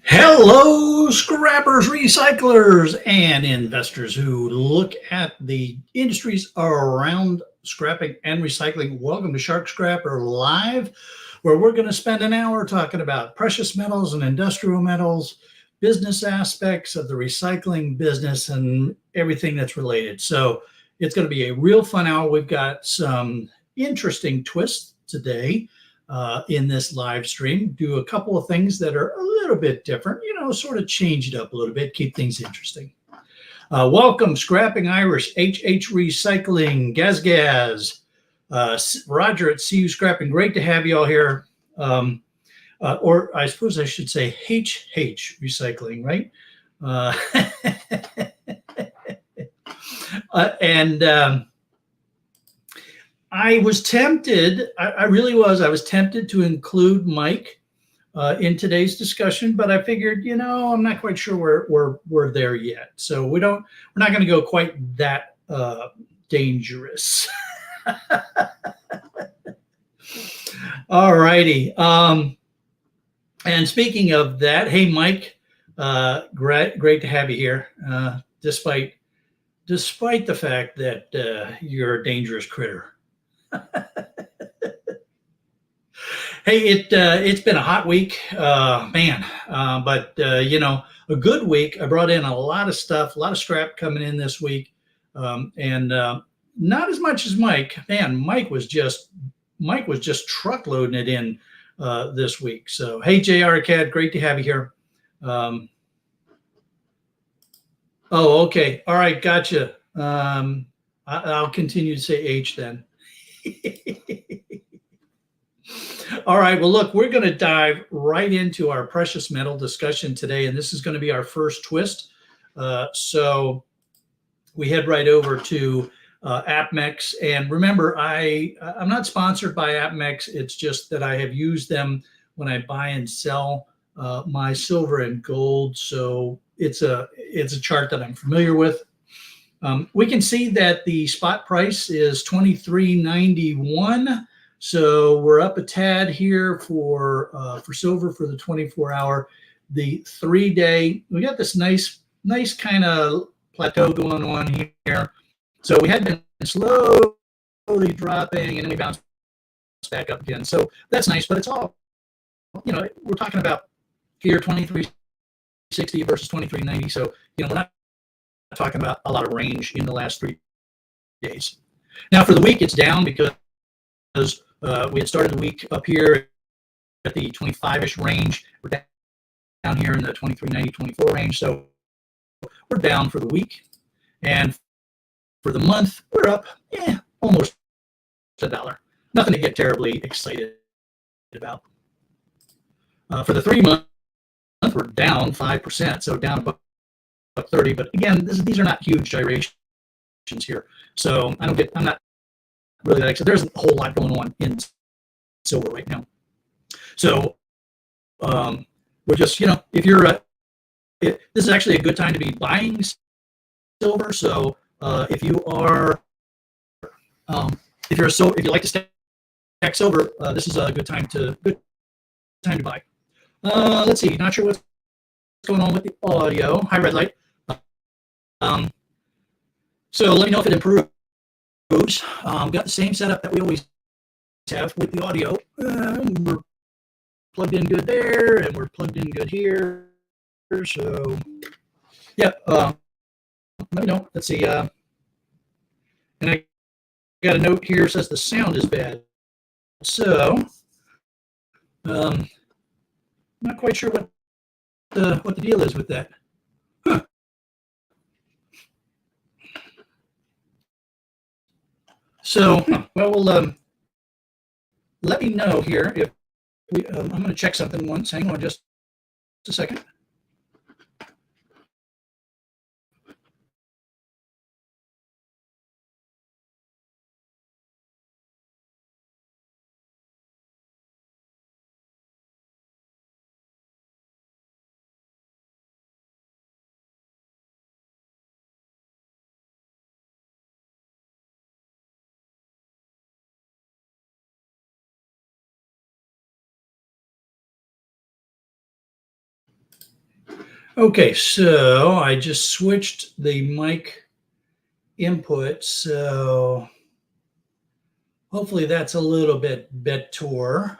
Hello, scrappers, recyclers, and investors who look at the industries around scrapping and recycling. Welcome to Shark Scrapper Live, where we're going to spend an hour talking about precious metals and industrial metals, business aspects of the recycling business, and everything that's related. So it's going to be a real fun hour. We've got some interesting twists today in this live stream. Do a couple of things that are a little bit different, sort of change it up a little bit, keep things interesting. Welcome, Scrapping Irish, HH Recycling, Gaz, Roger at CU Scrapping. Great to have you all here. Or I suppose I should say HH Recycling, right? And I was tempted, I really was, I was tempted to include Mike in today's discussion, but I figured, I'm not quite sure we're there yet. So we're not going to go quite that dangerous. All righty. And speaking of that, hey, Mike, great to have you here, despite the fact that you're a dangerous critter. Hey, it's been a hot week, man, but a good week. I brought in a lot of stuff, a lot of scrap coming in this week, and not as much as Mike. Man, Mike was just truckloading it in this week. So, hey, JR Cad, great to have you here. Oh, okay, all right, gotcha. I'll continue to say H then. All right, well, look, we're going to dive right into our precious metal discussion today, and this is going to be our first twist. So we head right over to AppMex, and remember, I'm not sponsored by AppMex. It's just that I have used them when I buy and sell my silver and gold. So it's a chart that I'm familiar with. We can see that the spot price is $23.91. So we're up a tad here for silver for the 24-hour. The 3-day, we got this nice kind of plateau going on here. So we had been slowly dropping, and then we bounced back up again. So that's nice, but it's all, we're talking about here 2360 versus 2390. So, we're not talking about a lot of range in the last 3 days. Now for the week, it's down because we had started the week up here at the 25-ish range. We're down here in the 23.90, 24 range. So we're down for the week. And for the month, we're up almost $1. Nothing to get terribly excited about. For the 3 month, we're down 5%, so down about 30. But again, these are not huge gyrations here. So I'm not really that excited. There's a whole lot going on in silver right now. So we're just, if you're, this is actually a good time to be buying silver. So if you like to stack silver, this is a good time to buy. Let's see. Not sure what's going on with the audio. Hi, red light. So let me know if it improves. Got the same setup that we always have with the audio. We're plugged in good there, and we're plugged in good here. So, yeah. Let me know. Let's see. And I got a note here that says the sound is bad. So, not quite sure what the deal is with that. Huh. So, well, let me know here if I'm going to check something once. Hang on just a second. Okay, so I just switched the mic input, so hopefully that's a little bit better.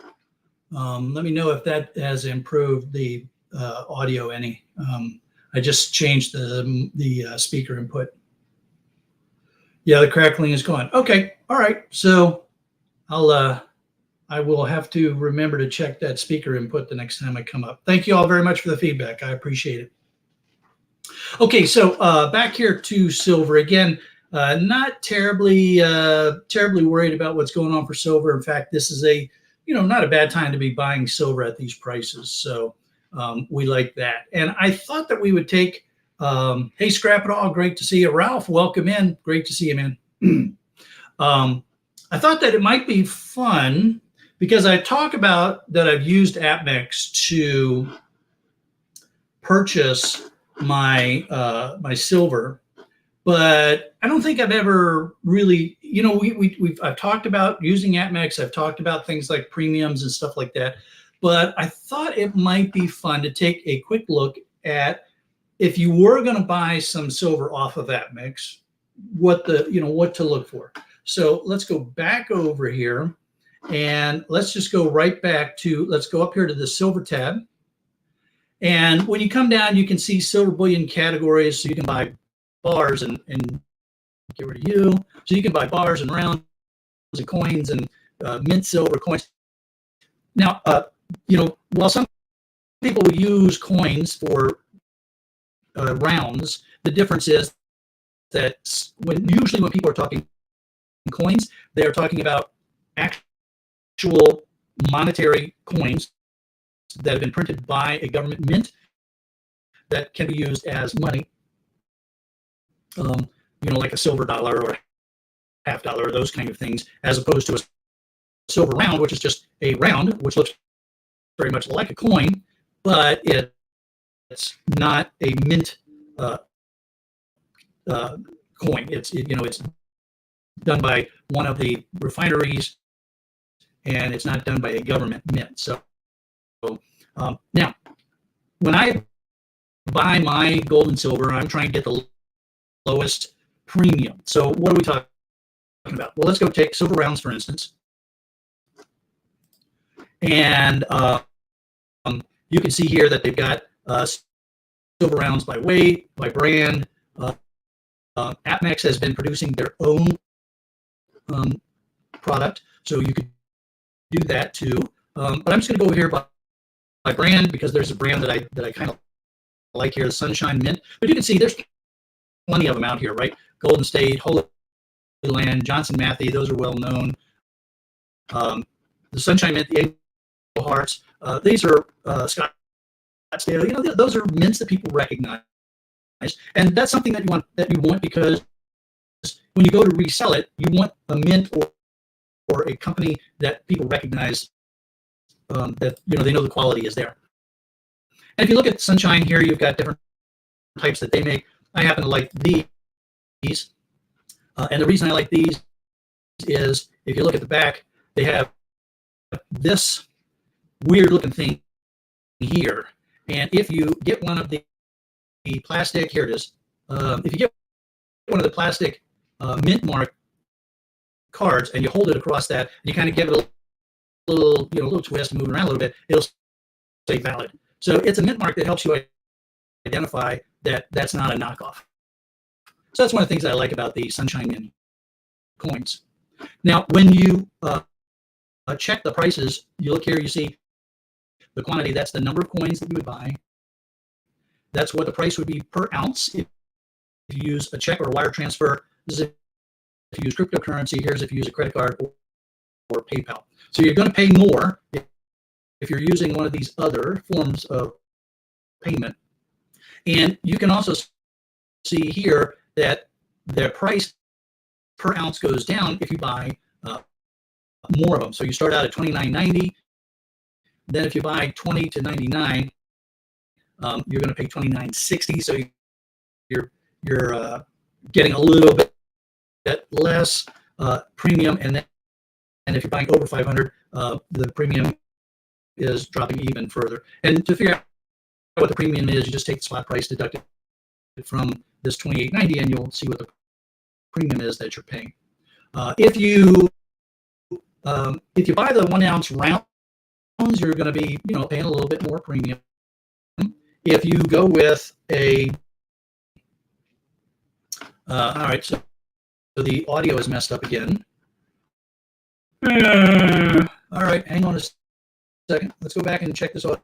Let me know if that has improved the audio any. I just changed the speaker input. Yeah, the crackling is gone. Okay, all right. So I will have to remember to check that speaker input the next time I come up. Thank you all very much for the feedback. I appreciate it. Okay, so back here to silver again. Not terribly worried about what's going on for silver. In fact, this is not a bad time to be buying silver at these prices. So we like that. And I thought that we would take. Hey, Scrap It All, great to see you, Ralph. Welcome in. Great to see you, man. I thought that it might be fun because I talk about that I've used AppMix to purchase my my silver, but I don't think I've ever really, I've talked about using AppMix. I've talked about things like premiums and stuff like that, but I thought it might be fun to take a quick look at if you were going to buy some silver off of AppMix, what to look for. So let's go back over here and let's just go right back to, let's go up here to the silver tab. And when you come down, you can see silver bullion categories. So you can buy bars and get rid of you. So you can buy bars and rounds and coins and mint silver coins. Now, while some people will use coins for rounds, the difference is that usually when people are talking coins, they are talking about actual monetary coins that have been printed by a government mint that can be used as money, like a silver dollar or a half dollar or those kind of things, as opposed to a silver round, which is just a round, which looks very much like a coin, but it's not a mint coin. It's done by one of the refineries, and it's not done by a government mint. So now, when I buy my gold and silver, I'm trying to get the lowest premium. So what are we talking about? Well, let's go take silver rounds, for instance. And you can see here that they've got silver rounds by weight, by brand. AppMix has been producing their own product, so you could do that too. But I'm just going to go over here by brand because there's a brand that I kind of like here, the Sunshine Mint. But you can see there's plenty of them out here, right? Golden State, Holy Land, Johnson Matthey, those are well known. The Sunshine Mint, the Angel Hearts, these are Scottsdale. Those are mints that people recognize, and that's something that you want because when you go to resell it, you want a mint or a company that people recognize, that they know the quality is there. And if you look at Sunshine here, you've got different types that they make. I happen to like these, and the reason I like these is if you look at the back, they have this weird looking thing here. And if you get one of the plastic, here it is. If you get one of the plastic mint mark cards and you hold it across that, and you kind of give it a little twist and move it around a little bit, it'll say valid. So it's a mint mark that helps you identify that that's not a knockoff. So that's one of the things that I like about the Sunshine Mint coins. Now, when you check the prices, you look here, you see the quantity. That's the number of coins that you would buy. That's what the price would be per ounce if you use a check or a wire transfer. This is if you use cryptocurrency. Here's if you use a credit card or PayPal. So you're going to pay more if you're using one of these other forms of payment. And you can also see here that the price per ounce goes down if you buy more of them. So you start out at $29.90. Then if you buy 20 to 99, you're going to pay $29.60. So you're getting a little bit less premium, and if you're buying over 500, the premium is dropping even further. And to figure out what the premium is, you just take the spot price, deduct it from this $28.90, and you'll see what the premium is that you're paying. If you buy the 1 ounce rounds, you're going to be paying a little bit more premium. If you go with a all right, so the audio is messed up again. All right, hang on a second. Let's go back and check this out.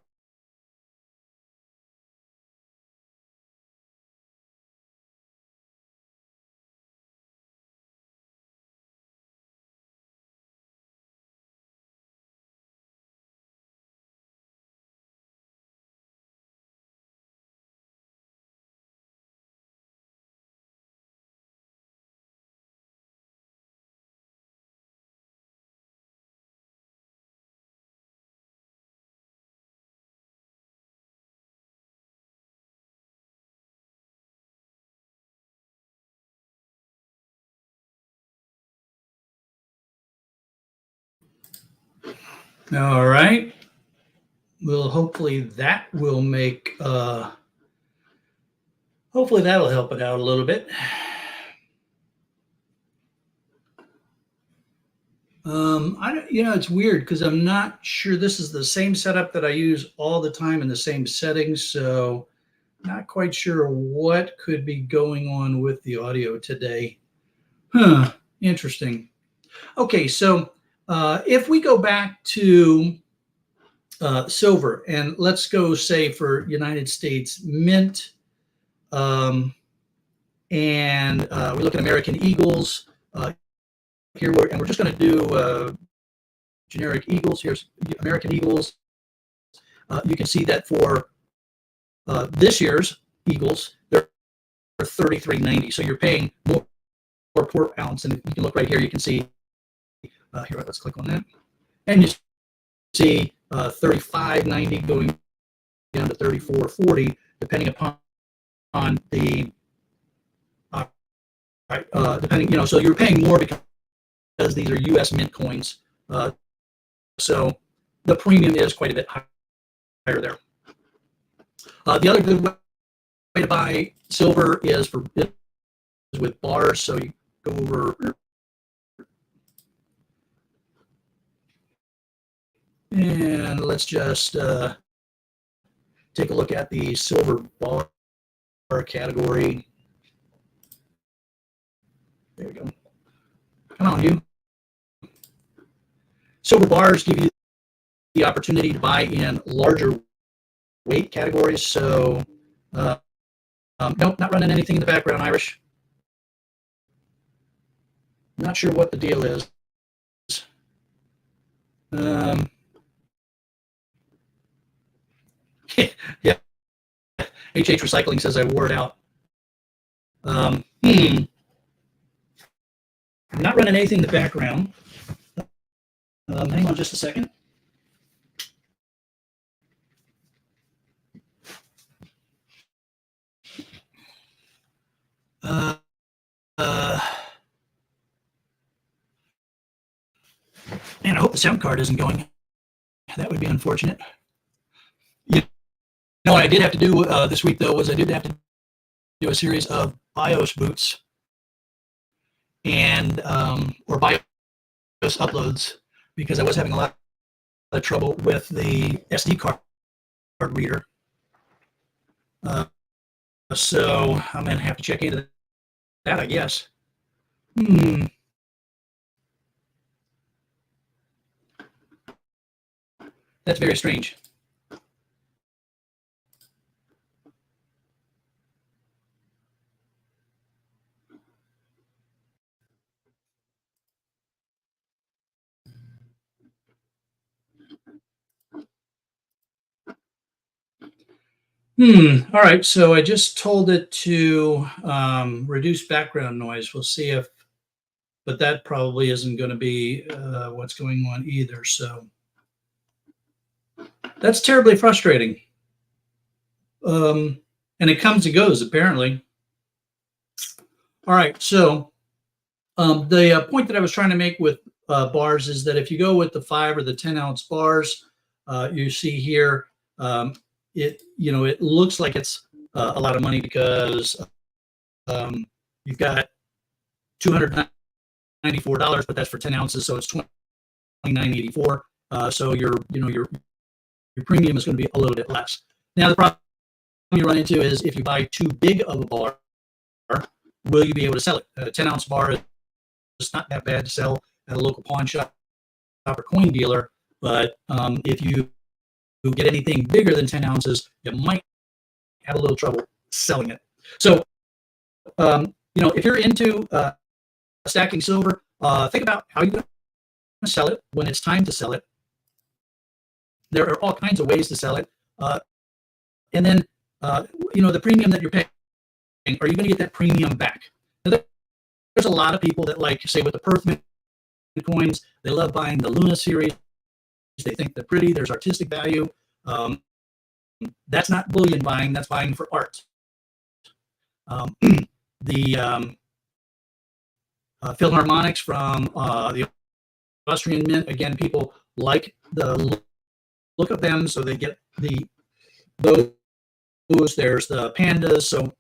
All right. Well, hopefully that will make hopefully that'll help it out a little bit. I don't, it's weird because I'm not sure this is the same setup that I use all the time in the same settings, so not quite sure what could be going on with the audio today. Interesting. Okay, so if we go back to silver, and let's go say for United States Mint, and we look at American Eagles here, and we're just going to do generic Eagles. Here's American Eagles. You can see that for this year's Eagles, they're $33.90. So you're paying more per ounce. And you can look right here, you can see, here, let's click on that. And you see $35.90 going down to $34.40, depending upon the, depending, so you're paying more because these are U.S. Mint coins. So the premium is quite a bit higher there. The other good way to buy silver is with bars. So you go over and let's just take a look at the silver bar category. There we go. Come on, you. Silver bars give you the opportunity to buy in larger weight categories. So, nope, not running anything in the background, Irish. Not sure what the deal is. Yeah. HH Recycling says I wore it out. I'm not running anything in the background. Hang on just a second. Man, I hope the sound card isn't going. That would be unfortunate. You know what I did have to do this week, though, was I did have to do a series of BIOS boots and or BIOS uploads because I was having a lot of trouble with the SD card reader. So I'm going to have to check into that, I guess. That's very strange. All right, so I just told it to reduce background noise. We'll see if, but that probably isn't going to be what's going on either. So that's terribly frustrating. And it comes and goes, apparently. All right, so the point that I was trying to make with bars is that if you go with the 5 or the 10 ounce bars, you see here, it looks like it's a lot of money because you've got $294, but that's for 10 ounces, so it's $29.84. So your premium is going to be a little bit less. Now the problem you run into is if you buy too big of a bar, will you be able to sell it? A 10-ounce bar is not that bad to sell at a local pawn shop or coin dealer, but if you get anything bigger than 10 ounces, you might have a little trouble selling it. So, if you're into stacking silver, think about how you're going to sell it when it's time to sell it. There are all kinds of ways to sell it. And then, the premium that you're paying, are you going to get that premium back? Now, there's a lot of people that like, say, with the Perth Mint coins, they love buying the Luna series. They think they're pretty. There's artistic value. That's not bullion buying. That's buying for art. The Philharmonics from the Austrian Mint, again, people like the look of them, so they get those. There's the pandas. So,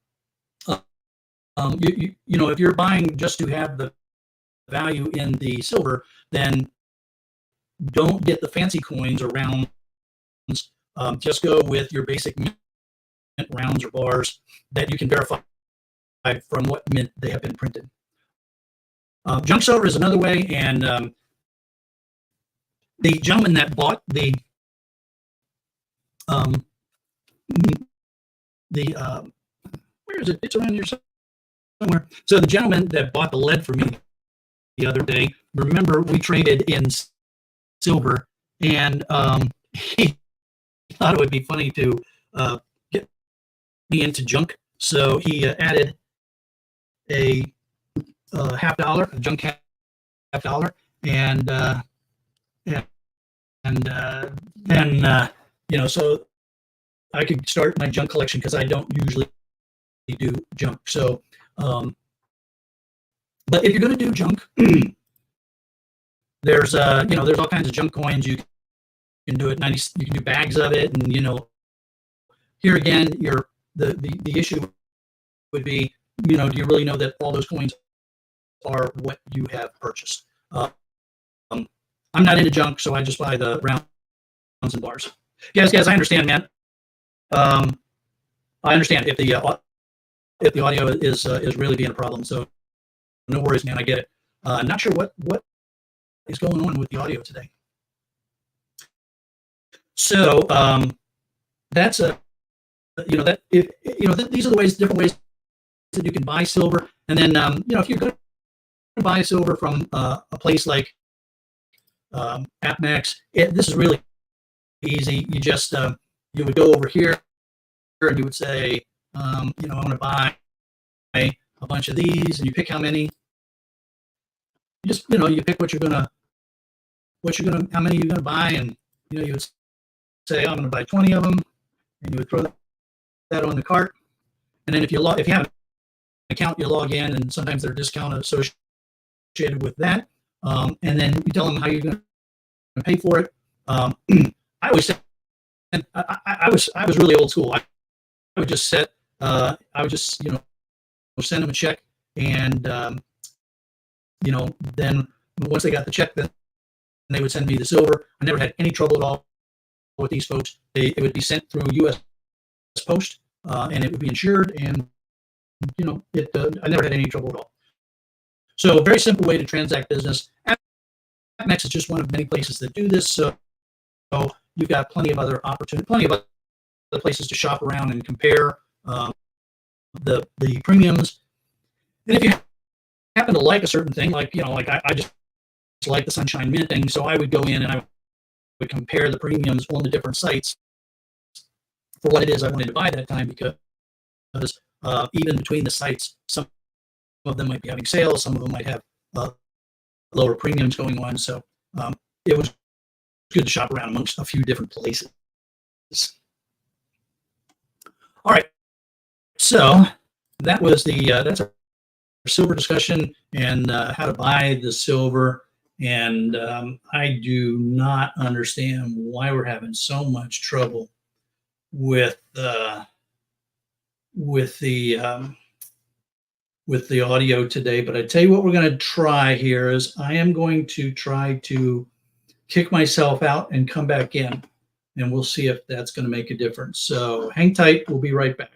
if you're buying just to have the value in the silver, then don't get the fancy coins or rounds. Just go with your basic mint rounds or bars that you can verify from what mint they have been printed. Junk silver is another way, and the gentleman that bought the where is it? It's around here somewhere. So the gentleman that bought the lead for me the other day, remember we traded in silver, and he thought it would be funny to get me into junk. So he added a $50, a junk $50, and then so I could start my junk collection because I don't usually do junk. So, but if you're going to do junk, there's all kinds of junk coins. You can do it 90. You can do bags of it, and here again, the issue would be, do you really know that all those coins are what you have purchased? I'm not into junk, so I just buy the rounds and bars. Guys, I understand, man. I understand if the audio is really being a problem. So no worries, man. I get it. I'm not sure what is going on with the audio today. So that's these are the different ways that you can buy silver. And then if you're going to buy silver from a place like AppMax, this is really easy. You just you would go over here and you would say, I want to buy a bunch of these, and you pick how many. You just you pick how many you're gonna buy, and you would say, I'm gonna buy 20 of them, and you would throw that on the cart. And then if you have an account, you log in, and sometimes there's a discount associated with that. And then you tell them how you're gonna pay for it. I always said, I was really old school. I would just send them a check, and then once they got the check, then they would send me the silver. I never had any trouble at all with these folks. It would be sent through U.S. Post, and it would be insured, and I never had any trouble at all. So a very simple way to transact business. AppMax is just one of many places that do this. So you've got plenty of other places to shop around and compare the premiums. And if you happen to like a certain thing, like I just like the Sunshine Mint thing, so I would go in and I would compare the premiums on the different sites for what it is I wanted to buy that time, because even between the sites, some of them might be having sales, some of them might have lower premiums going on. So it was good to shop around amongst a few different places. All right, so that was that's our silver discussion and how to buy the silver. And I do not understand why we're having so much trouble with with the um, with the audio today. But I tell you what, we're going to try here is I am going to try to kick myself out and come back in, and we'll see if that's going to make a difference. So hang tight. We'll be right back.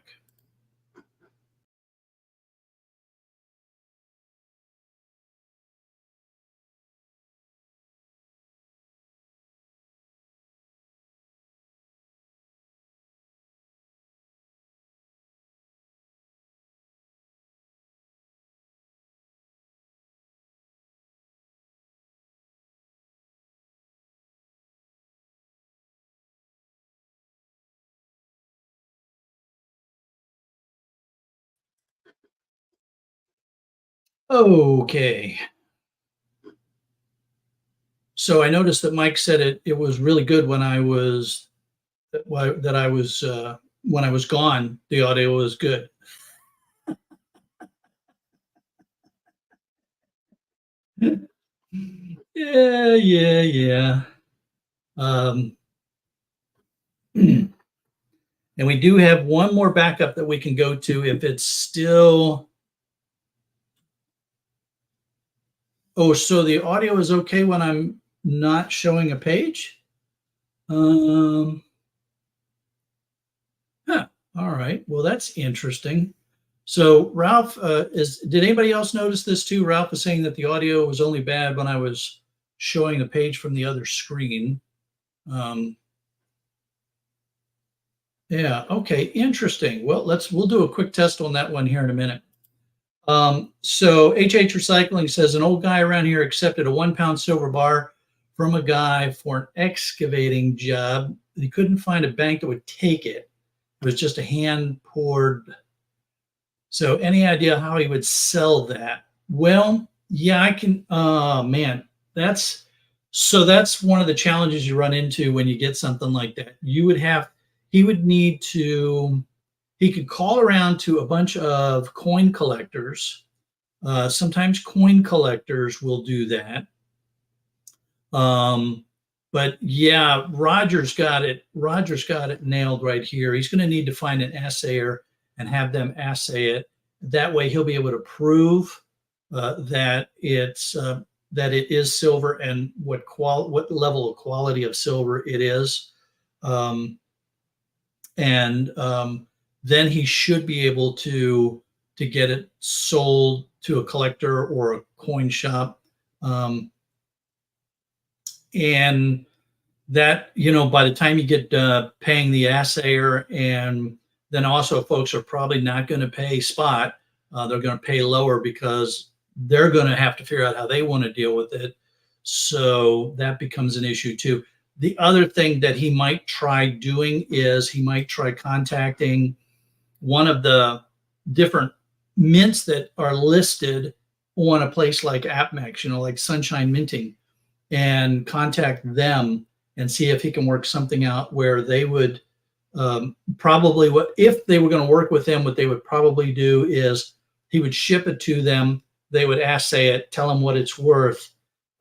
Okay. So I noticed that Mike said it was really good when I was that I was when I was gone. The audio was good. Yeah, yeah, yeah. Um, and we do have one more backup that we can go to if it's still. Oh, so the audio is okay when I'm not showing a page? Um, huh. All right. Well, that's interesting. So Ralph did anybody else notice this too? Ralph was saying that the audio was only bad when I was showing the page from the other screen. Um, yeah. Okay. Interesting. Well, we'll do a quick test on that one here in a minute. So HH Recycling says an old guy around here accepted a 1 pound silver bar from a guy for an excavating job. He couldn't find a bank that would take it. It was just a hand poured. So any idea how he would sell that? Well, yeah, I can. Oh man, that's one of the challenges you run into when you get something like that. He would need to, he could call around to a bunch of coin collectors. Sometimes coin collectors will do that. But yeah, Roger's got it. Roger's got it nailed right here. He's going to need to find an assayer and have them assay it. That way, he'll be able to prove that it is silver and what level of quality of silver it is. And then he should be able to get it sold to a collector or a coin shop. And that, by the time you get paying the assayer, and then also folks are probably not going to pay spot. They're going to pay lower because they're going to have to figure out how they want to deal with it. So that becomes an issue too. The other thing that he might try doing is he might try contacting one of the different mints that are listed on a place like AppMex, like Sunshine Minting, and contact them and see if he can work something out where they would probably, what if they were going to work with him, what they would probably do is he would ship it to them. They would assay it, tell them what it's worth.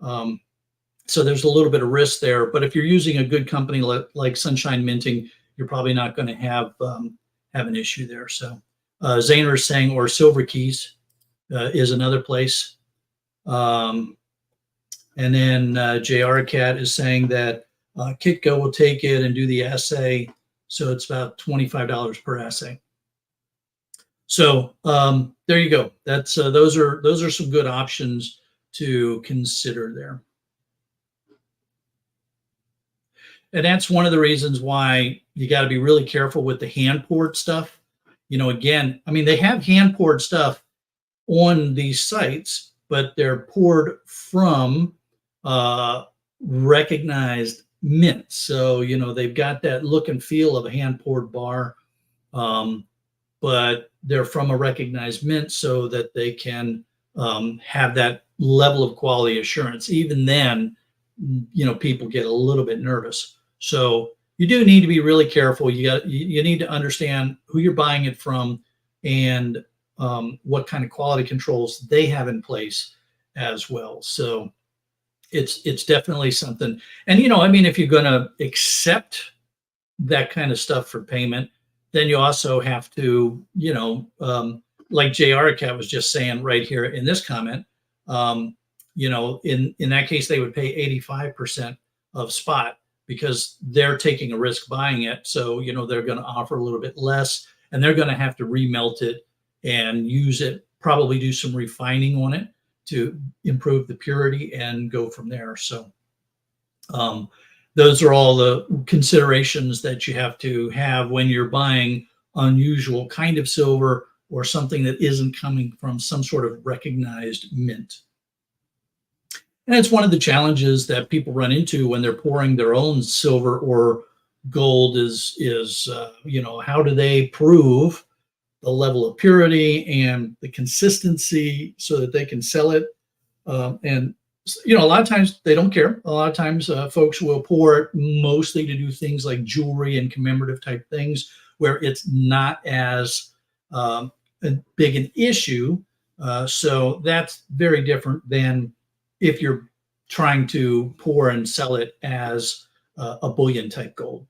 So there's a little bit of risk there. But if you're using a good company like Sunshine Minting, you're probably not going to have an issue there. So Zaner is saying, or Silver Keys is another place. And then JR Cat is saying that Kitco will take it and do the assay. So it's about $25 per assay. So there you go. That's those are some good options to consider there. And that's one of the reasons why you got to be really careful with the hand poured stuff. Again, I mean, they have hand poured stuff on these sites, but they're poured from recognized mints. So, they've got that look and feel of a hand poured bar, but they're from a recognized mint so that they can have that level of quality assurance. Even then, people get a little bit nervous. So you do need to be really careful. You need to understand who you're buying it from and what kind of quality controls they have in place as well. So it's definitely something. And I mean, if you're going to accept that kind of stuff for payment. Then you also have to, like J.R. Cat was just saying right here in this comment, in that case, they would pay 85% of spot because they're taking a risk buying it. So, they're going to offer a little bit less, and they're going to have to remelt it and use it, probably do some refining on it to improve the purity and go from there. So those are all the considerations that you have to have when you're buying unusual kind of silver or something that isn't coming from some sort of recognized mint. And it's one of the challenges that people run into when they're pouring their own silver or gold is how do they prove the level of purity and the consistency so that they can sell it. And a lot of times they don't care. A lot of times folks will pour it mostly to do things like jewelry and commemorative type things where it's not as big an issue. So that's very different than if you're trying to pour and sell it as a bullion type gold.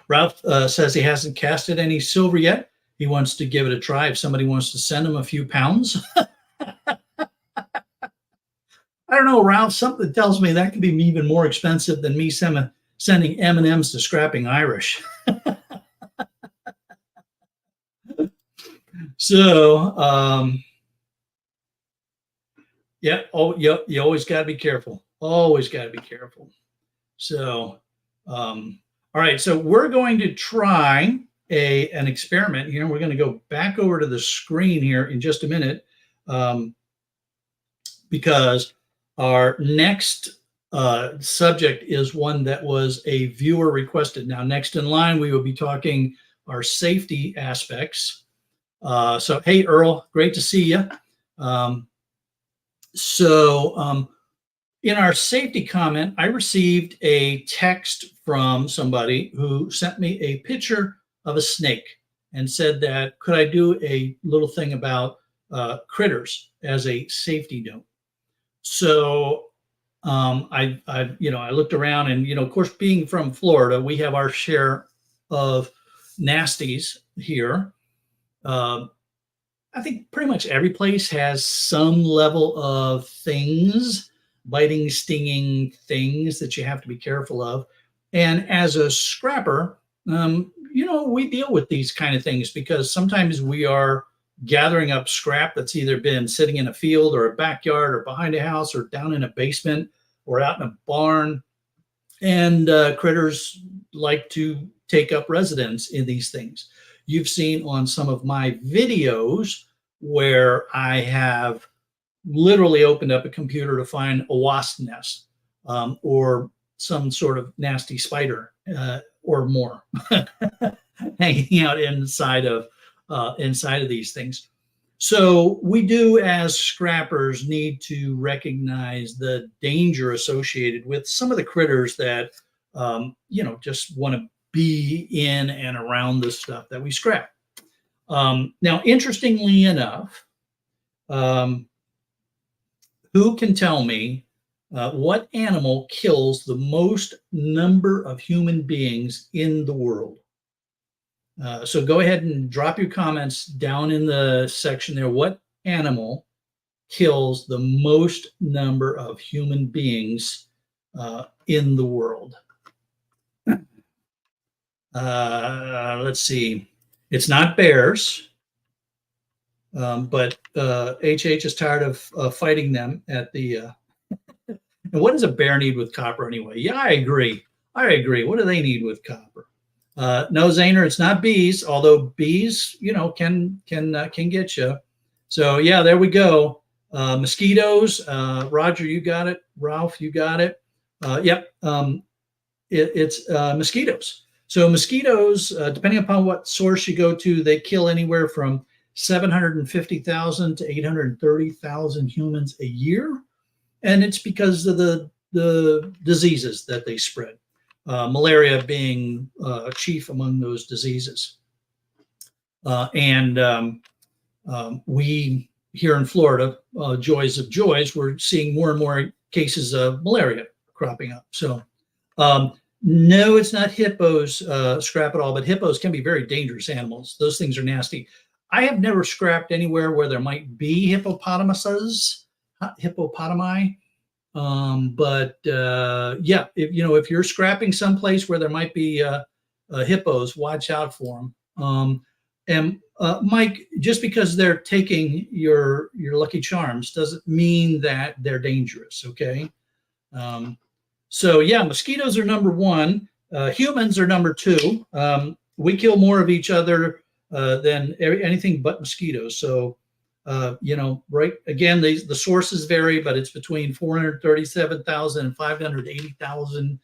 Ralph says he hasn't casted any silver yet. He wants to give it a try. If somebody wants to send him a few pounds. I don't know, Ralph, something tells me that could be even more expensive than me sending M&Ms to Scrapping Irish. So, you always got to be careful. Always got to be careful. So, all right. So we're going to try an experiment here. We're going to go back over to the screen here in just a minute because our next subject is one that was a viewer requested. Now, next in line, we will be talking our safety aspects. So, hey, Earl, great to see you. In our safety comment, I received a text from somebody who sent me a picture of a snake and said that could I do a little thing about critters as a safety note. So I looked around and, of course, being from Florida, we have our share of nasties here. I think pretty much every place has some level of things, biting, stinging things that you have to be careful of. And as a scrapper, we deal with these kind of things because sometimes we are gathering up scrap that's either been sitting in a field or a backyard or behind a house or down in a basement or out in a barn. And critters like to take up residence in these things. You've seen on some of my videos where I have literally opened up a computer to find a wasp nest or some sort of nasty spider or more hanging out inside of these things. So we do, as scrappers, need to recognize the danger associated with some of the critters that just want to be in and around the stuff that we scrap. Now, interestingly enough, who can tell me what animal kills the most number of human beings in the world? So go ahead and drop your comments down in the section there. What animal kills the most number of human beings in the world? Let's see. It's not bears, but HH is tired of fighting them at the. And what does a bear need with copper anyway? Yeah, I agree. What do they need with copper? No, Zaner, it's not bees. Although bees, can get you. So yeah, there we go. Mosquitoes. Roger, you got it. Ralph, you got it. Yep. It's mosquitoes. So mosquitoes, depending upon what source you go to, they kill anywhere from 750,000 to 830,000 humans a year. And it's because of the diseases that they spread. Malaria being chief among those diseases. We here in Florida, joys of joys, we're seeing more and more cases of malaria cropping up. So No, it's not hippos, scrap at all, but hippos can be very dangerous animals. Those things are nasty. I have never scrapped anywhere where there might be hippopotami. But yeah, if you're scrapping someplace where there might be hippos, watch out for them. And Mike, just because they're taking your Lucky Charms doesn't mean that they're dangerous. Okay. So yeah, mosquitoes are number one. Humans are number two. We kill more of each other than anything but mosquitoes. So right again, the sources vary, but it's between 437,000 and 580,000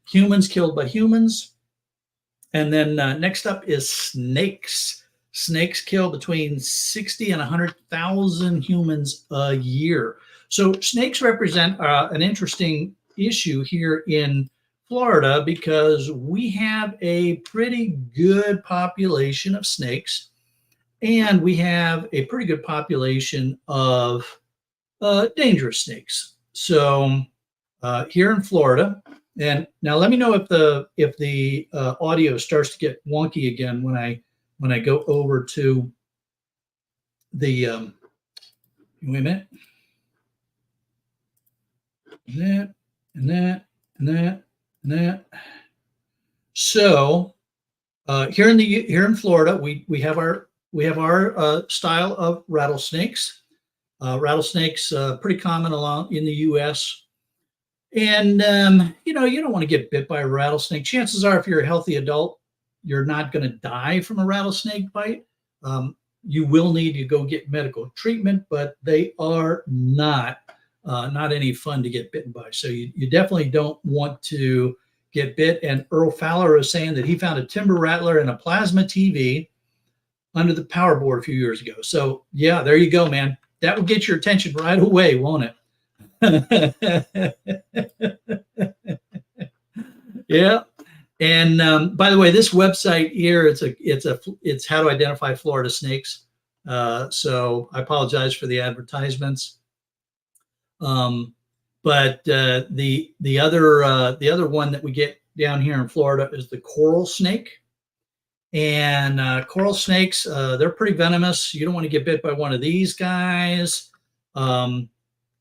humans killed by humans. And then next up is snakes. Snakes kill between 60 and 100,000 humans a year. So snakes represent an interesting issue here in Florida because we have a pretty good population of snakes, and we have a pretty good population of dangerous snakes. So here in Florida, and now let me know if the audio starts to get wonky again when I go over to the wait a minute. And that. So here in Florida, we have our style of rattlesnakes. Rattlesnakes pretty common along in the U.S. And you don't want to get bit by a rattlesnake. Chances are, if you're a healthy adult, you're not going to die from a rattlesnake bite. You will need to go get medical treatment, but they are not any fun to get bitten by. So you definitely don't want to get bit. And Earl Fowler is saying that he found a timber rattler and a plasma TV under the power board a few years ago. So yeah, there you go, man. That will get your attention right away, won't it? Yeah. And by the way, this website here, it's how to identify Florida snakes. So I apologize for the advertisements. But the other one that we get down here in Florida is the coral snake. And coral snakes, they're pretty venomous. You don't want to get bit by one of these guys.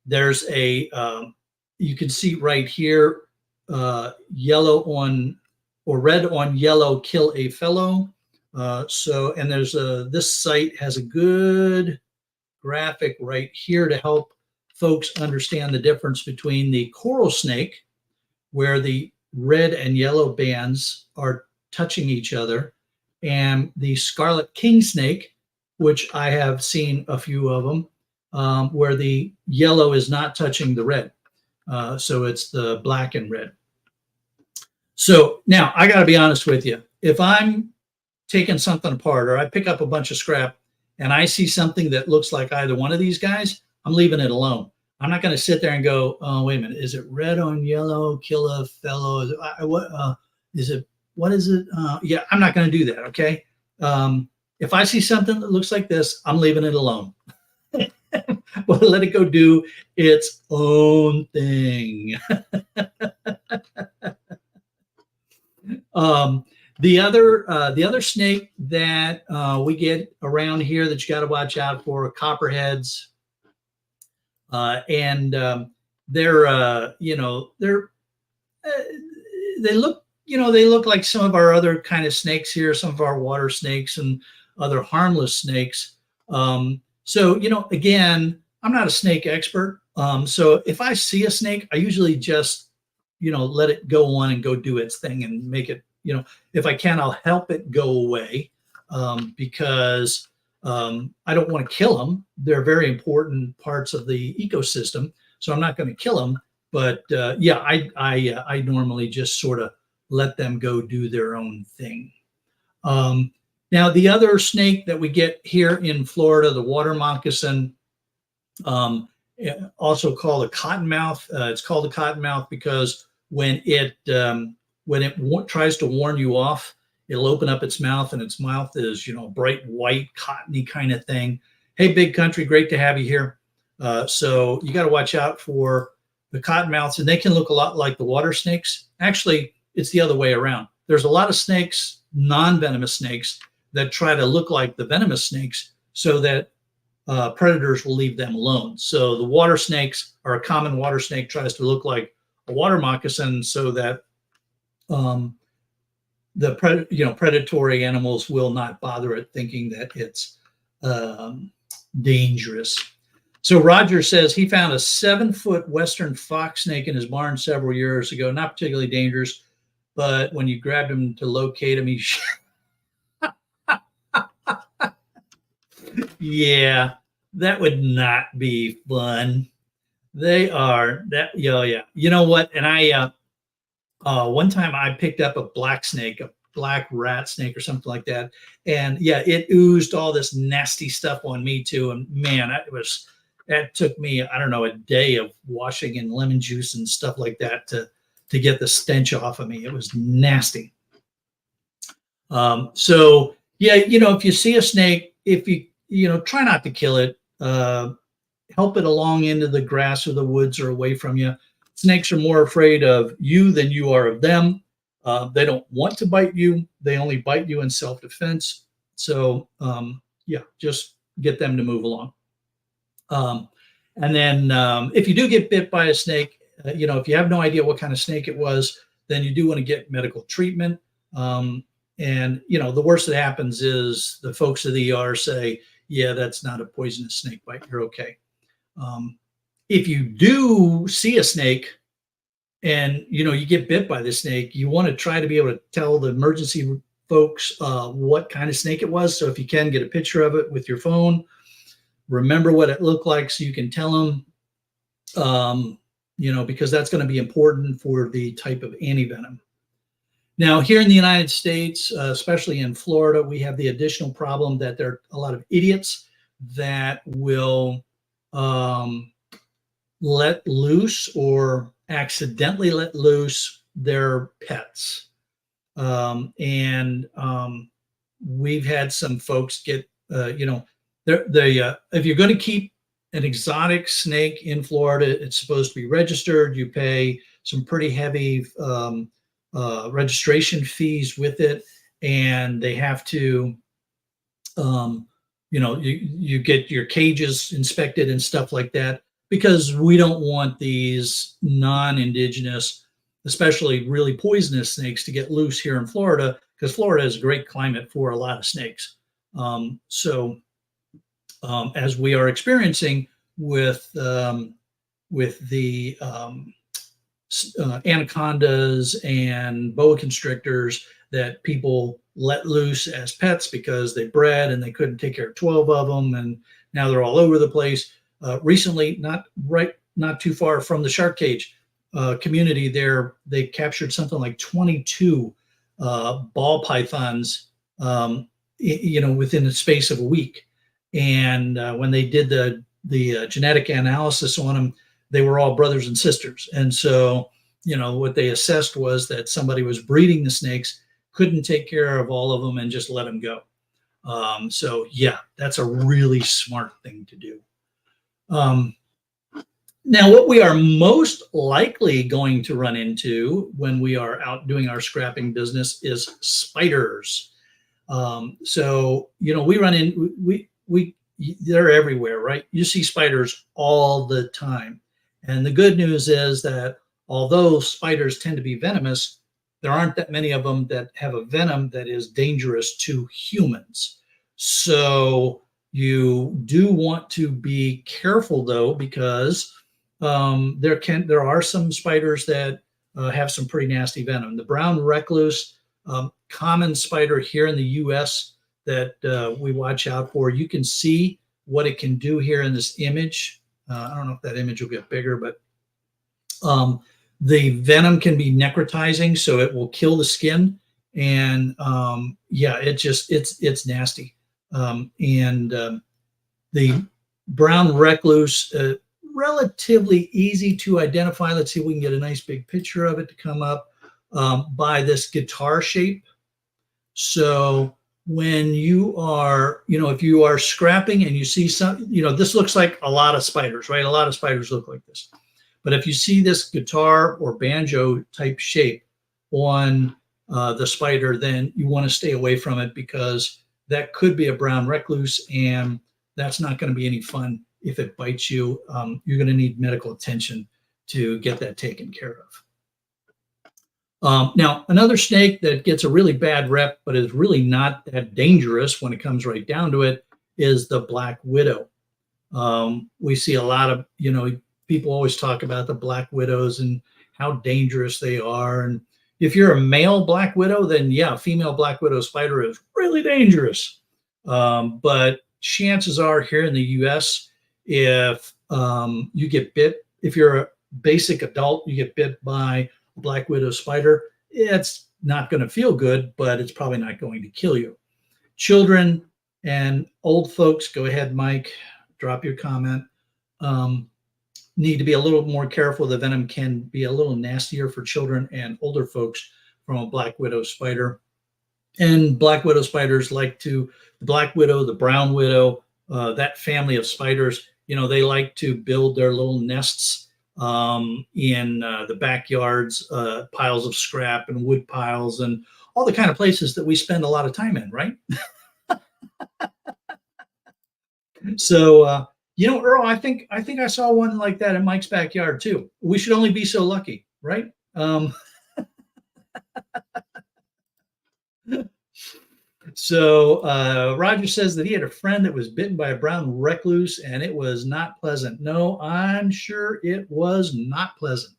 There's you can see right here, yellow on or red on yellow, kill a fellow. And there's this site has a good graphic right here to help folks understand the difference between the coral snake, where the red and yellow bands are touching each other, and the scarlet king snake, which I have seen a few of them, where the yellow is not touching the red. So it's the black and red. So now I got to be honest with you. If I'm taking something apart, or I pick up a bunch of scrap and I see something that looks like either one of these guys, I'm leaving it alone. I'm not going to sit there and go, oh, wait a minute, is it red on yellow, kill a fellow? What is it? Yeah, I'm not going to do that, okay? If I see something that looks like this, I'm leaving it alone. Well, let it go do its own thing. The other snake that we get around here that you got to watch out for are copperheads. And they look like some of our other kind of snakes here, some of our water snakes and other harmless snakes. So again, I'm not a snake expert. So if I see a snake, I usually just let it go on and go do its thing and make it, if I can, I'll help it go away, because I don't want to kill them. They're very important parts of the ecosystem, so I'm not going to kill them. But yeah, I normally just sort of let them go do their own thing. Now, the other snake that we get here in Florida, the water moccasin, also called a cottonmouth. It's called a cottonmouth because when it tries to warn you off, it'll open up its mouth, and its mouth is, bright white, cottony kind of thing. Hey, Big Country, great to have you here. So you got to watch out for the cottonmouths, and they can look a lot like the water snakes. Actually, it's the other way around. There's a lot of snakes, non-venomous snakes, that try to look like the venomous snakes so that predators will leave them alone. So the water snakes, or a common water snake, tries to look like a water moccasin so that the predatory animals will not bother it, thinking that it's dangerous. So Roger says he found a 7-foot western fox snake in his barn several years ago. Not particularly dangerous, but when you grabbed him to locate him, he yeah, that would not be fun. They are that, yeah. You know what? And I one time I picked up a black snake, a black rat snake or something like that, and yeah, it oozed all this nasty stuff on me too. And man, that took me, I don't know, a day of washing in lemon juice and stuff like that to get the stench off of me. It was nasty. So yeah, if you see a snake, if you try not to kill it, help it along into the grass or the woods or away from you. Snakes are more afraid of you than you are of them. They don't want to bite you. They only bite you in self-defense. So yeah, just get them to move along. And then if you do get bit by a snake, if you have no idea what kind of snake it was, then you do want to get medical treatment. And the worst that happens is the folks at the ER say, yeah, that's not a poisonous snake bite. You're okay. If you do see a snake and, you get bit by the snake, you want to try to be able to tell the emergency folks what kind of snake it was. So if you can, get a picture of it with your phone, remember what it looked like so you can tell them, because that's going to be important for the type of antivenom. Now, here in the United States, especially in Florida, we have the additional problem that there are a lot of idiots that will let loose or accidentally let loose their pets. We've had some folks get, if you're going to keep an exotic snake in Florida, it's supposed to be registered. You pay some pretty heavy registration fees with it, and they have to, you get your cages inspected and stuff like that, because we don't want these non-indigenous, especially really poisonous snakes to get loose here in Florida, because Florida is a great climate for a lot of snakes. As we are experiencing with the anacondas and boa constrictors that people let loose as pets because they bred and they couldn't take care of 12 of them, and now they're all over the place. Recently, not too far from the shark cage community there, they captured something like 22 ball pythons, within the space of a week. And when they did the genetic analysis on them, they were all brothers and sisters. And so, what they assessed was that somebody was breeding the snakes, couldn't take care of all of them, and just let them go. So yeah, that's a really smart thing to do. Now, what we are most likely going to run into when we are out doing our scrapping business is spiders. So, we run in, they're everywhere, right? You see spiders all the time. And the good news is that although spiders tend to be venomous, there aren't that many of them that have a venom that is dangerous to humans. So you do want to be careful, though, because there are some spiders that have some pretty nasty venom. The brown recluse, common spider here in the U.S. that we watch out for. You can see what it can do here in this image. I don't know if that image will get bigger, but the venom can be necrotizing, so it will kill the skin. And yeah, it's nasty. The brown recluse, relatively easy to identify. Let's see if we can get a nice big picture of it to come up, by this guitar shape. So when you are, if you are scrapping and you see some, this looks like a lot of spiders, right? A lot of spiders look like this. But if you see this guitar or banjo type shape, on the spider, then you want to stay away from it, because that could be a brown recluse, and that's not going to be any fun if it bites you. You're going to need medical attention to get that taken care of. Now, another snake that gets a really bad rep, but is really not that dangerous when it comes right down to it, is the black widow. We see a lot of, people always talk about the black widows and how dangerous they are. And if you're a male black widow, then yeah, female black widow spider is really dangerous. But chances are here in the US, if you get bit, if you're a basic adult, you get bit by a black widow spider, it's not going to feel good, but it's probably not going to kill you. Children and old folks, go ahead, Mike, drop your comment. Need to be a little more careful. The venom can be a little nastier for children and older folks from a black widow spider. And black widow spiders the black widow, the brown widow, that family of spiders, they like to build their little nests in the backyards, piles of scrap and wood piles and all the kind of places that we spend a lot of time in, right? So, Earl, I think I saw one like that in Mike's backyard too. We should only be so lucky, right? So Roger says that he had a friend that was bitten by a brown recluse and it was not pleasant. No, I'm sure it was not pleasant.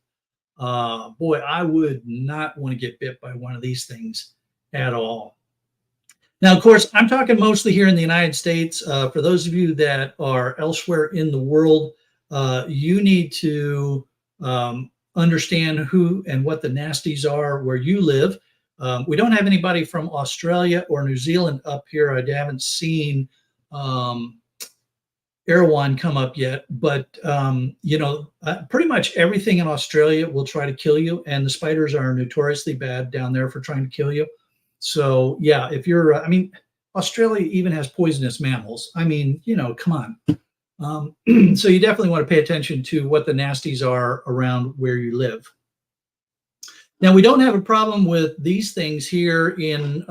Boy, I would not want to get bit by one of these things at all. Now, of course, I'm talking mostly here in the United States. For those of you that are elsewhere in the world, you need to understand who and what the nasties are where you live. We don't have anybody from Australia or New Zealand up here. I haven't seen Erewhon come up yet, but pretty much everything in Australia will try to kill you, and the spiders are notoriously bad down there for trying to kill you. So yeah, if you're, Australia even has poisonous mammals. Come on. So you definitely want to pay attention to what the nasties are around where you live. Now, we don't have a problem with these things here in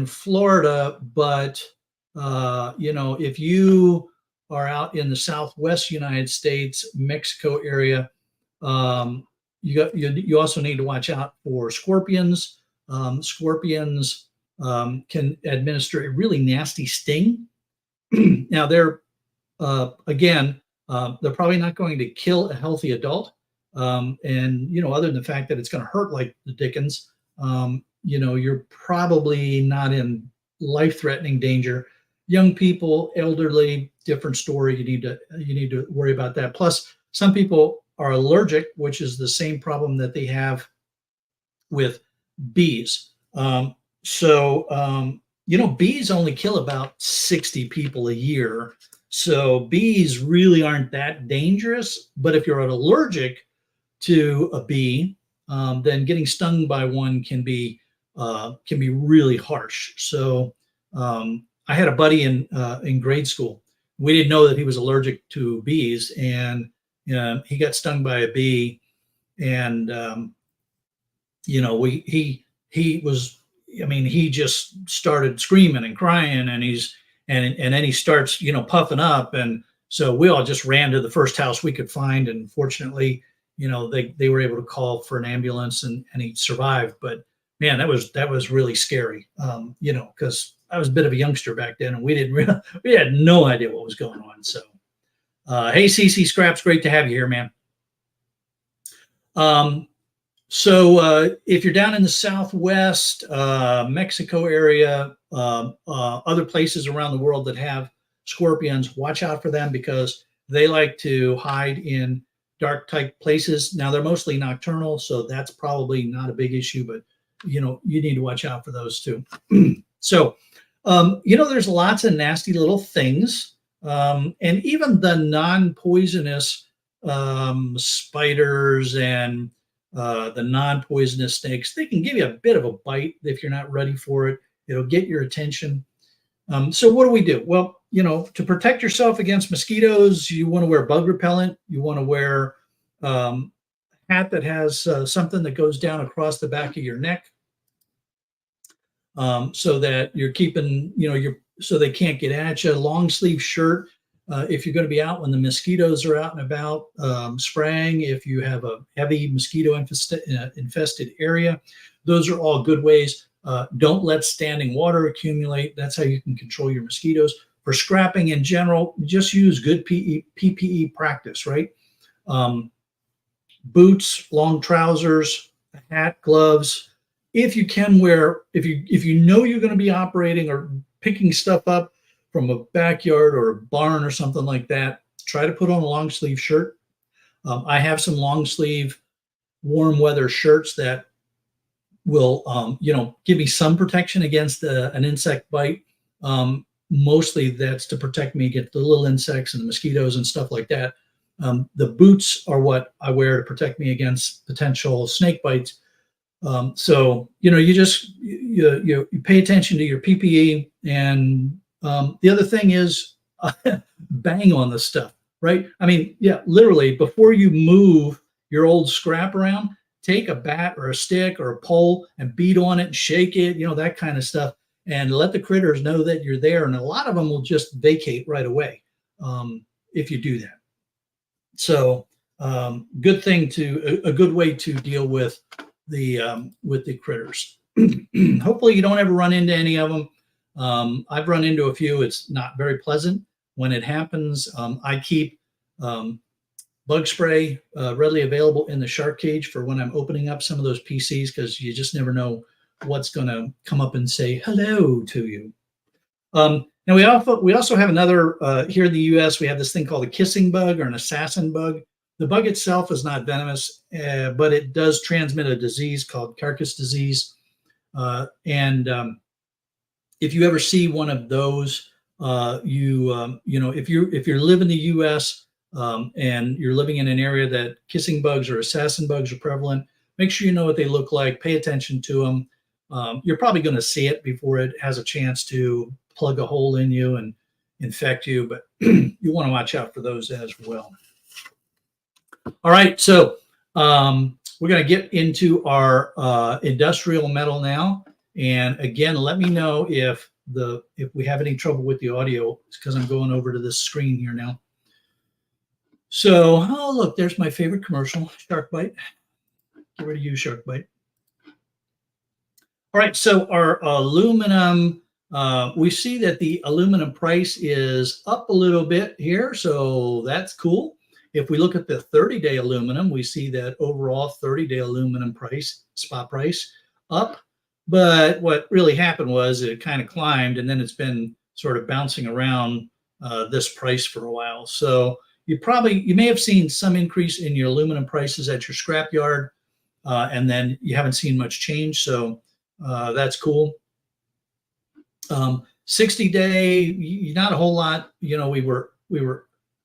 Florida, but if you are out in the Southwest United States, Mexico area, you also need to watch out for scorpions. Scorpions can administer a really nasty sting. Now, they're probably not going to kill a healthy adult. And other than the fact that it's going to hurt like the dickens, you're probably not in life-threatening danger. Young people, elderly, different story. You need to worry about that. Plus, some people are allergic, which is the same problem that they have with bees. Bees only kill about 60 people a year. So bees really aren't that dangerous. But if you're allergic to a bee, then getting stung by one can be really harsh. So I had a buddy in grade school. We didn't know that he was allergic to bees, and he got stung by a bee, and he just started screaming and crying, and then he starts puffing up, and so we all just ran to the first house we could find, and fortunately they were able to call for an ambulance, and he survived. But man, that was really scary, because I was a bit of a youngster back then, and we had no idea what was going on. So hey, CC Scraps, great to have you here, man. So if you're down in the Southwest, Mexico area, other places around the world that have scorpions, watch out for them, because they like to hide in dark type places. Now, they're mostly nocturnal, so that's probably not a big issue, but you need to watch out for those too. So there's lots of nasty little things, and even the non-poisonous spiders and the non-poisonous snakes, they can give you a bit of a bite if you're not ready for it. It'll get your attention. So what do we do? Well, to protect yourself against mosquitoes, you want to wear bug repellent. You want to wear hat hat that has something that goes down across the back of your neck, so that you're keeping, so they can't get at you. Long sleeve shirt if you're going to be out when the mosquitoes are out and about, spraying if you have a heavy mosquito infested area. Those are all good ways. Don't let standing water accumulate. That's how you can control your mosquitoes. For scrapping in general, just use good PPE practice, right? Boots, long trousers, a hat, gloves. If you can wear, if you know you're going to be operating or picking stuff up from a backyard or a barn or something like that, try to put on a long sleeve shirt. I have some long sleeve warm weather shirts that will, give me some protection against an insect bite. Mostly that's to protect me against the little insects and the mosquitoes and stuff like that. The boots are what I wear to protect me against potential snake bites. So, you pay attention to your PPE. And the other thing is bang on the stuff, right? I mean, yeah, literally before you move your old scrap around, take a bat or a stick or a pole and beat on it and shake it, that kind of stuff, and let the critters know that you're there. And a lot of them will just vacate right away if you do that. So a good way to deal with the critters. Hopefully you don't ever run into any of them. I've run into a few. It's not very pleasant when it happens. I keep bug spray readily available in the shark cage for when I'm opening up some of those PCs, because you just never know what's going to come up and say hello to you. Now we also have another here in the U.S. We have this thing called a kissing bug or an assassin bug. The bug itself is not venomous, but it does transmit a disease called carcass disease. And if you ever see one of those, if you live in the U.S. And you're living in an area that kissing bugs or assassin bugs are prevalent, make sure you know what they look like. Pay attention to them. You're probably going to see it before it has a chance to plug a hole in you and infect you, but you want to watch out for those as well. All right, so we're going to get into our industrial metal now. And again, let me know if we have any trouble with the audio, because I'm going over to this screen here now. So, oh, look, there's my favorite commercial, Shark Bite. Get rid of you, Shark Bite. All right, so our aluminum, we see that the aluminum price is up a little bit here, so that's cool. If we look at the 30-day aluminum, we see that overall 30-day aluminum price, spot price, up. But what really happened was it kind of climbed, and then it's been sort of bouncing around this price for a while. So you may have seen some increase in your aluminum prices at your scrapyard, and then you haven't seen much change. So that's cool. 60-day, not a whole lot. We were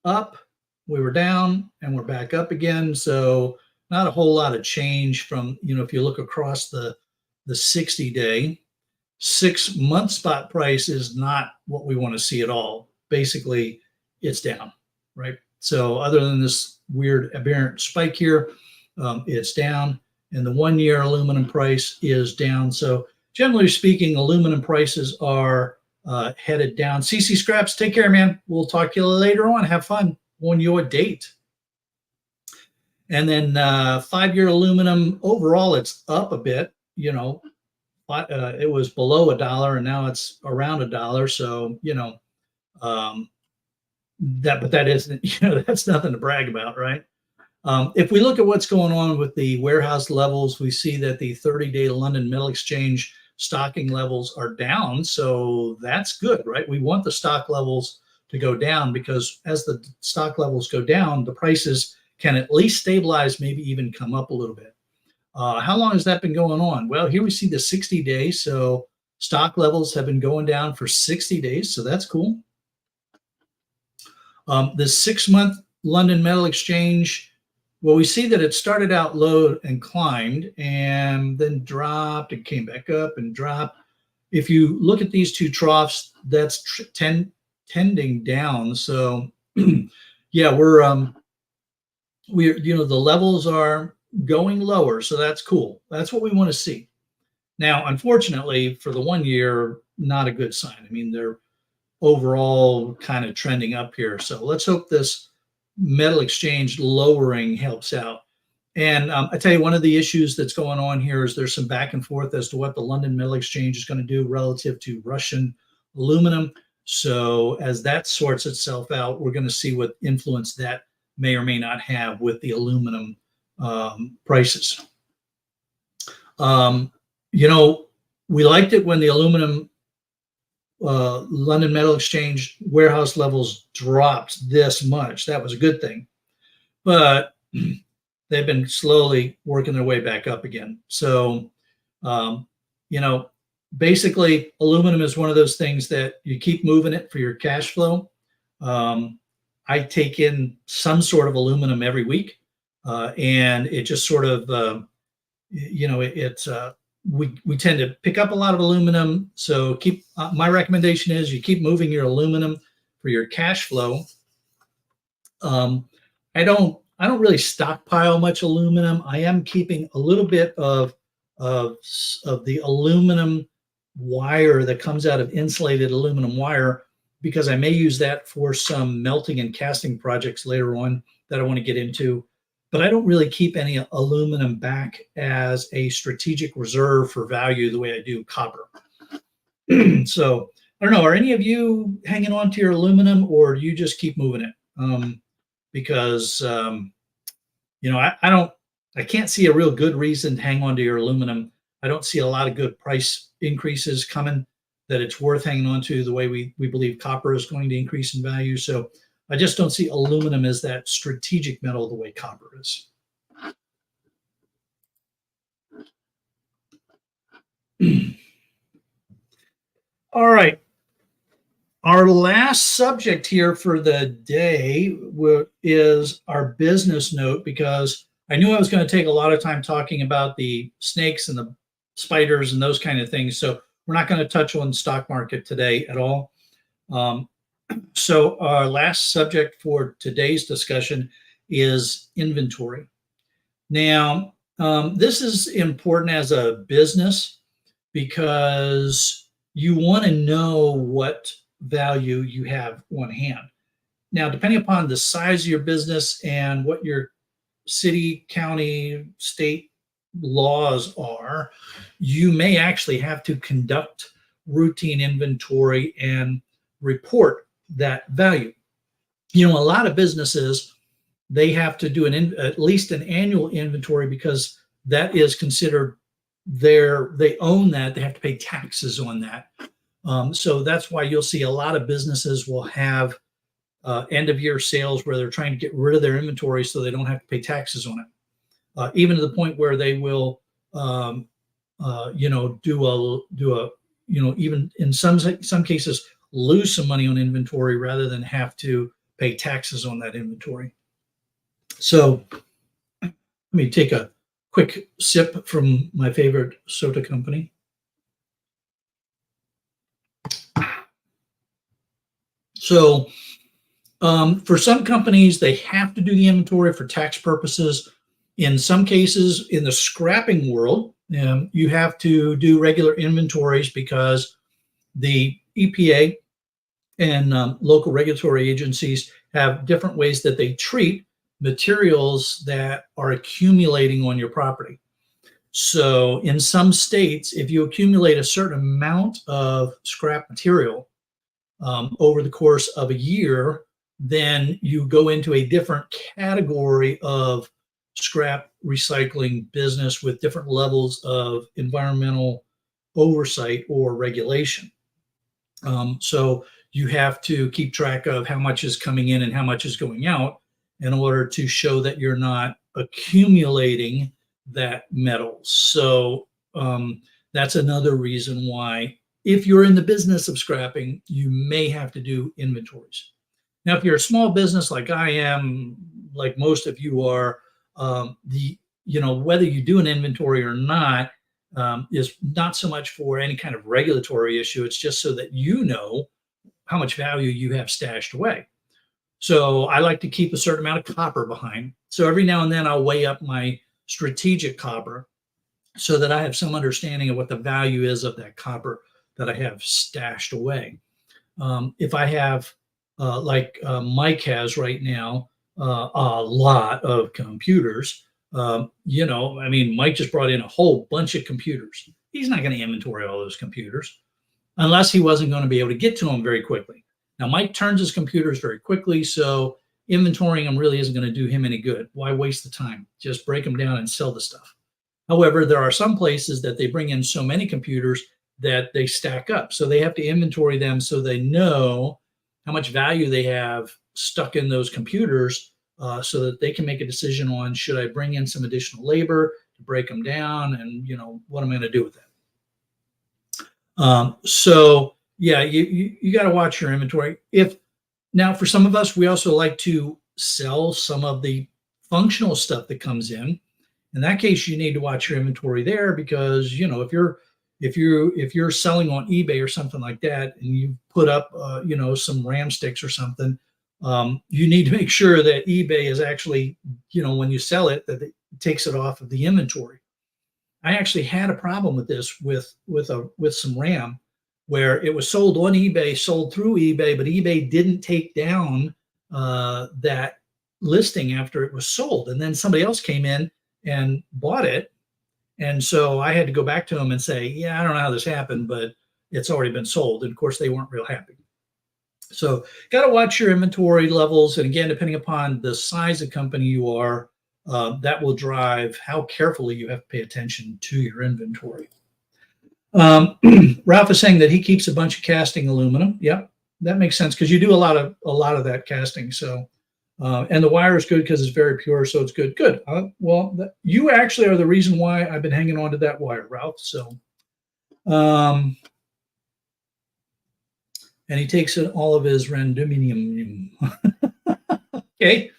up, we were down, and we're back up again. So not a whole lot of change from, if you look across the 60-day. 6-month spot price is not what we want to see at all. Basically, it's down, right? So other than this weird aberrant spike here, it's down. And the 1-year aluminum price is down. So generally speaking, aluminum prices are headed down. CC Scraps, take care, man. We'll talk to you later on. Have fun on your date. And then 5-year aluminum, overall, it's up a bit. It was below $1 and now it's around $1. So, that isn't, that's nothing to brag about, right? If we look at what's going on with the warehouse levels, we see that the 30-day London Metal Exchange stocking levels are down. So that's good, right? We want the stock levels to go down, because as the stock levels go down, the prices can at least stabilize, maybe even come up a little bit. How long has that been going on? Well, here we see the 60 days. So stock levels have been going down for 60 days. So that's cool. The 6-month London Metal Exchange, well, we see that it started out low and climbed and then dropped and came back up and dropped. If you look at these two troughs, that's tending down. So yeah, we're the levels are going lower, so that's cool. That's what we want to see. Now, unfortunately, for the 1 year, not a good sign. I mean, they're overall kind of trending up here. So let's hope this metal exchange lowering helps out. And I tell you, one of the issues that's going on here is there's some back and forth as to what the London Metal Exchange is going to do relative to Russian aluminum. So as that sorts itself out, we're going to see what influence that may or may not have with the aluminum prices. You know, we liked it when the aluminum London Metal Exchange warehouse levels dropped this much. That was a good thing. But they've been slowly working their way back up again. So, you know, basically, aluminum is one of those things that you keep moving it for your cash flow. I take in some sort of aluminum every week, and it just sort of, you know, we tend to pick up a lot of aluminum. So keep my recommendation is you keep moving your aluminum for your cash flow. I don't really stockpile much aluminum. I am keeping a little bit of the aluminum wire that comes out of insulated aluminum wire, because I may use that for some melting and casting projects later on that I want to get into. But I don't really keep any aluminum back as a strategic reserve for value the way I do copper. So I don't know, are any of you hanging on to your aluminum, or do you just keep moving it? Because you know, I can't see a real good reason to hang on to your aluminum. I don't see a lot of good price increases coming that it's worth hanging on to the way we believe copper is going to increase in value. So I just don't see aluminum as that strategic metal the way copper is. All right. Our last subject here for the day is our business note, because I knew I was going to take a lot of time talking about the snakes and the spiders and those kind of things. So we're not going to touch on the stock market today at all. So our last subject for today's discussion is inventory. Now, this is important as a business because you want to know what value you have on hand. Now, depending upon the size of your business and what your city, county, state laws are, you may actually have to conduct routine inventory and report that value. You know, a lot of businesses, they have to do at least an annual inventory because that is considered they own that. They have to pay taxes on that. So that's why you'll see a lot of businesses will have end of year sales where they're trying to get rid of their inventory so they don't have to pay taxes on it. Even to the point where they will, you know, do a, you know, even in some cases, lose some money on inventory rather than have to pay taxes on that inventory. So let me take a quick sip from my favorite soda company. So for some companies, they have to do the inventory for tax purposes. In some cases, in the scrapping world, you have to do regular inventories because the EPA and local regulatory agencies have different ways that they treat materials that are accumulating on your property. So in some states, if you accumulate a certain amount of scrap material over the course of a year, then you go into a different category of scrap recycling business with different levels of environmental oversight or regulation. So you have to keep track of how much is coming in and how much is going out in order to show that you're not accumulating that metal. So that's another reason why, if you're in the business of scrapping, you may have to do inventories. Now, if you're a small business like I am, like most of you are, you know, whether you do an inventory or not is not so much for any kind of regulatory issue. It's just so that you know how much value you have stashed away. So I like to keep a certain amount of copper behind. So every now and then I'll weigh up my strategic copper so that I have some understanding of what the value is of that copper that I have stashed away. If I have, like Mike has right now, a lot of computers, you know, I mean, Mike just brought in a whole bunch of computers. He's not going to inventory all those computers unless he wasn't going to be able to get to them very quickly. Now, Mike turns his computers very quickly, so inventorying them really isn't going to do him any good. Why waste the time? Just break them down and sell the stuff. However, there are some places that they bring in so many computers that they stack up. So they have to inventory them so they know how much value they have stuck in those computers, so that they can make a decision on, should I bring in some additional labor to break them down, and, you know, what am I going to do with that? So yeah, you got to watch your inventory. Now, for some of us, we also like to sell some of the functional stuff that comes in. In that case, you need to watch your inventory there, because, you know, if you're selling on eBay or something like that, and you put up, you know, some RAM sticks or something, you need to make sure that eBay is actually, you know, when you sell it, that it takes it off of the inventory. I actually had a problem with this with some RAM, where it was sold on eBay, sold through eBay, but eBay didn't take down that listing after it was sold, and then somebody else came in and bought it. And so I had to go back to them and say, yeah, I don't know how this happened, but it's already been sold. And of course, they weren't real happy. So got to watch your inventory levels. And again, depending upon the size of company you are, that will drive how carefully you have to pay attention to your inventory. Ralph is saying that he keeps a bunch of casting aluminum. Yeah, that makes sense, because you do a lot of that casting. So, and the wire is good because it's very pure, so it's good. Good. Well, you actually are the reason why I've been hanging on to that wire, Ralph. So, and he takes all of his randomium. Okay.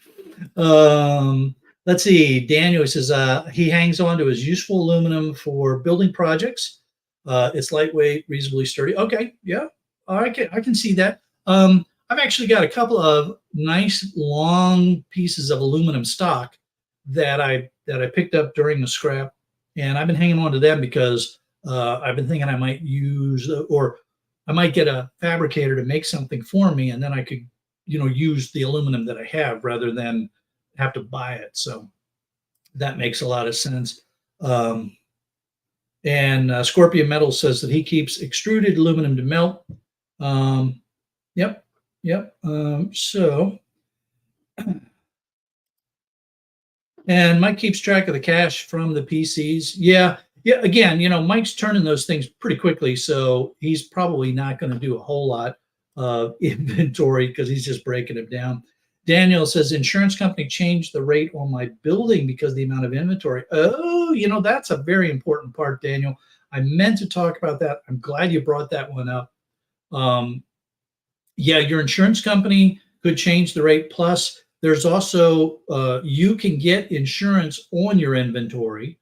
Let's see. Daniel says he hangs on to his useful aluminum for building projects. It's lightweight, reasonably sturdy. Okay, yeah, I can see that. I've actually got a couple of nice long pieces of aluminum stock that I picked up during the scrap, and I've been hanging on to them because I've been thinking I might use, or I might get a fabricator to make something for me, and then I could, you know, use the aluminum that I have rather than have to buy it. So that makes a lot of sense. And Scorpion Metal says that he keeps extruded aluminum to melt. Yep. And Mike keeps track of the cash from the PCs. Yeah. Again, you know, Mike's turning those things pretty quickly, so he's probably not going to do a whole lot of inventory because he's just breaking it down. Daniel says insurance company changed the rate on my building because of the amount of inventory. Oh, you know, that's a very important part, Daniel. I meant to talk about that. I'm glad you brought that one up. Yeah, your insurance company could change the rate. Plus, there's also, you can get insurance on your inventory.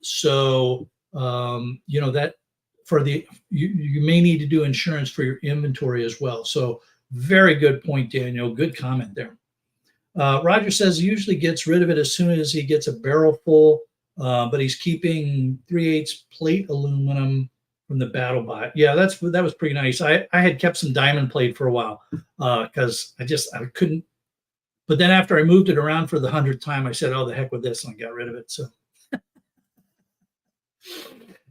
So, you know, that for you may need to do insurance for your inventory as well. So very good point, Daniel. Good comment there. Roger says he usually gets rid of it as soon as he gets a barrel full, but he's keeping 3/8 plate aluminum from the battle bot. Yeah, that was pretty nice. I had kept some diamond plate for a while because I couldn't. But then after I moved it around for the 100th time, I said, "Oh, the heck with this," and I got rid of it. So.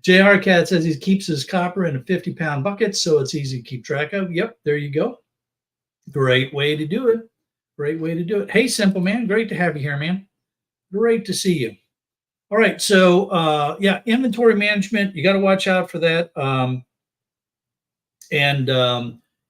JR Cat says he keeps his copper in a 50-pound bucket, so it's easy to keep track of. Yep, there you go. Great way to do it. Great way to do it. Hey, Simple Man, great to have you here, man. Great to see you. All right, so yeah, inventory management, you got to watch out for that.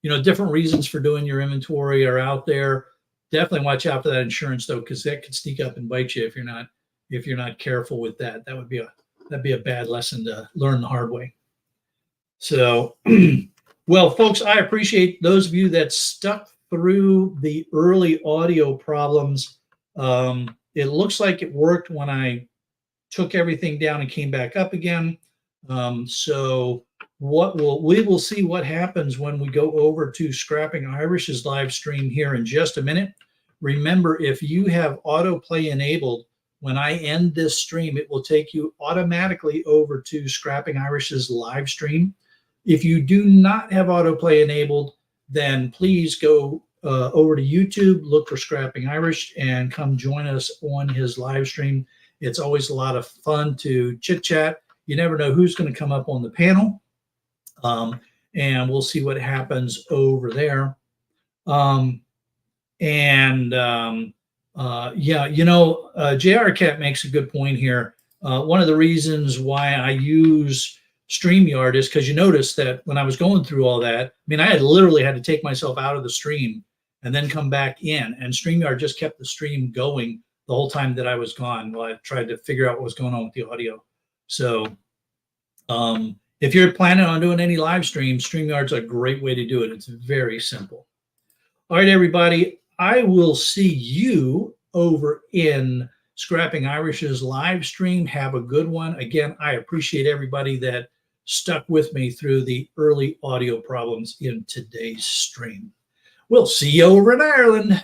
You know, different reasons for doing your inventory are out there. Definitely watch out for that insurance though, because that could sneak up and bite you if you're not careful with that. That'd be a bad lesson to learn the hard way. So, well, folks, I appreciate those of you that stuck through the early audio problems. It looks like it worked when I took everything down and came back up again. So we will see what happens when we go over to Scrapping Irish's live stream here in just a minute. Remember, if you have autoplay enabled, when I end this stream, it will take you automatically over to Scrapping Irish's live stream. If you do not have autoplay enabled, then please go over to YouTube, look for Scrapping Irish, and come join us on his live stream. It's always a lot of fun to chit chat. You never know who's going to come up on the panel, and we'll see what happens over there. Yeah, you know, JR Cat makes a good point here. One of the reasons why I use StreamYard is because you notice that when I was going through all that, I mean, I had literally had to take myself out of the stream and then come back in, and StreamYard just kept the stream going the whole time that I was gone while I tried to figure out what was going on with the audio. So if you're planning on doing any live streams, StreamYard's a great way to do it. It's very simple. All right, everybody, I will see you over in Scrapping Irish's live stream. Have a good one. Again, I appreciate everybody that stuck with me through the early audio problems in today's stream. We'll see you over in Ireland.